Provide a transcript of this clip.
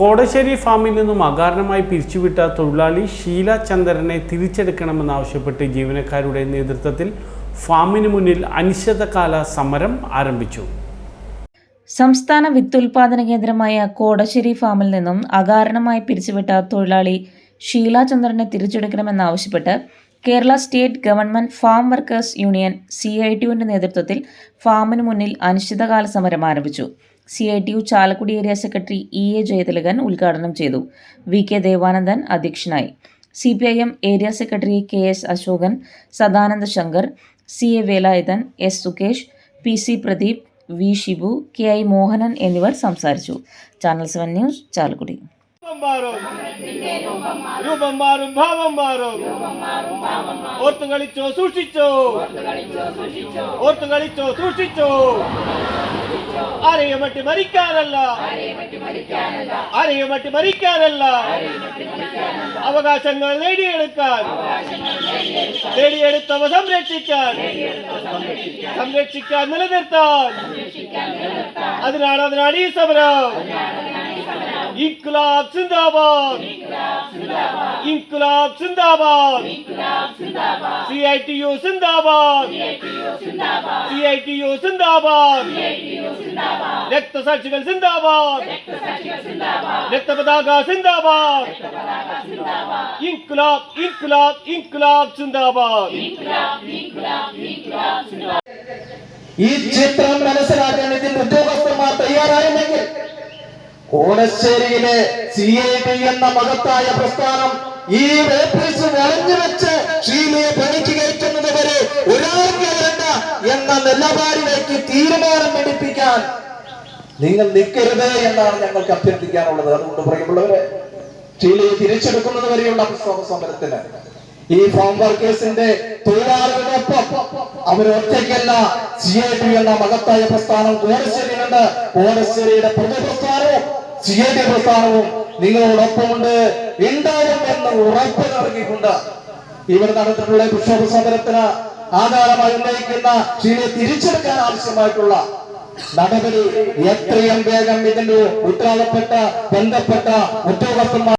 കോടശ്ശേരി ഫാമിൽ നിന്നും അകാരണമായി പിരിച്ചുവിട്ട തൊഴിലാളി ഷീല ചന്ദ്രനെ തിരിച്ചെടുക്കണമെന്നാവശ്യപ്പെട്ട് ജീവനക്കാരുടെ നേതൃത്വത്തിൽ ഫാമിന് മുന്നിൽ അനിശ്ചിതകാല സമരം ആരംഭിച്ചു. സംസ്ഥാന വിത്തുൽപാദന കേന്ദ്രമായ കോടശ്ശേരി ഫാമിൽ നിന്നും അകാരണമായി പിരിച്ചുവിട്ട തൊഴിലാളി ഷീല ചന്ദ്രനെ തിരിച്ചെടുക്കണമെന്നാവശ്യപ്പെട്ട് Kerala state government farm workers union CITUവിന്റെ നേതൃത്വത്തിൽ ഫാമിന് മുന്നിൽ അനിശ്ചിതകാല സമരം ആരംഭിച്ചു. CITU Chalakudy area secretary EA Jayathilakan ഉദ്ഘാടനം ചെയ്തു. VK ദേവാനന്ദൻ അധ്യക്ഷനായി. CPIM area secretary KS Asokan, Sadananda Shankar, CA Velayudhan, S Sukesh, PC Pradeep, V Shibu, KI Mohanan എന്നിവർ സംസാരിച്ചു. Channel 7 news Chalakudy. രൂപം മാറും ഭാവം മാറും ഓർത്തു കളിച്ചോ സൂക്ഷിച്ചോ ഓർത്തു കളിച്ചോ സൂക്ഷിച്ചോ ആരെയും മറ്റി മരിക്കാനല്ല ആരെയും മറ്റി മരിക്കാനല്ല അവകാശങ്ങൾ നേടിയെടുക്കാൻ നേടിയെടുത്തവ സംരക്ഷിക്കാൻ നിലനിർത്താൻ അതിനാണ് ഈ സമരം. ഇൻക്ലാബ് സിന്ദാബാദ് ഇൻക്ലാബ് സിന്ദാബാദ് CITU സിന്ദാബാദ് CITU സിന്ദാബാദ് രക്തസാക്ഷികൾ സിന്ദാബാദ് രക്തപതാക സിന്ദാബാദ് ഇൻക്ലാബ് ഇൻക്ലാബ് ഇൻക്ലാബ് സിന്ദാബാദ്. ഈ ചിത്രം മനസ്സിലാക്കാൻ ഇതിന്റെ ഉദ്യോഗസ്ഥന്മാർ തയ്യാറായില്ലെങ്കിൽ കോടശ്ശേരിയിലെ CITU എന്ന മഹത്തായ പ്രസ്ഥാനം ഈ ഓഫീസ് വളഞ്ഞു വെച്ച് ഷീലയെ പണിക്ക് കയറ്റുന്നത് വരെ ഒരാൾക്ക് വേണ്ട എന്ന നിലപാടിലേക്ക് തീരുമാനം എടുപ്പിക്കാൻ നിങ്ങൾ നിൽക്കരുത് എന്നാണ് ഞങ്ങൾക്ക് അഭ്യർത്ഥിക്കാനുള്ളത്. അതുകൊണ്ട് പ്രിയമുള്ളവരെ, ഷീലയെ തിരിച്ചെടുക്കുന്നത് വരെയുള്ള സമരത്തിന് ഈ ഫാം വർക്കേഴ്സിന്റെ തൊഴിലാളികളൊപ്പം അവരൊറ്റയ്ക്കല്ല, CITU എന്ന മഹത്തായ പ്രസ്ഥാനം കോടശ്ശേരിയിലുണ്ട്. കോടശ്ശേരിയുടെ പൊതുപ്രസ്ഥാനവും CITU പ്രസ്ഥാനവും നിങ്ങളോടൊപ്പമുണ്ട്, ഉണ്ടാവുമെന്ന് ഉറപ്പ് നൽകിക്കൊണ്ട് ഇവർ നടത്തിയിട്ടുള്ള പ്രക്ഷോഭ സമരത്തിന് ആധാരമായി ഉന്നയിക്കുന്ന ഷീലയെ തിരിച്ചെടുക്കാൻ ആവശ്യമായിട്ടുള്ള നടപടി എത്രയും വേഗം ഇതിന്റെ ഉത്തരവാദപ്പെട്ട ബന്ധപ്പെട്ട ഉദ്യോഗസ്ഥന്മാർ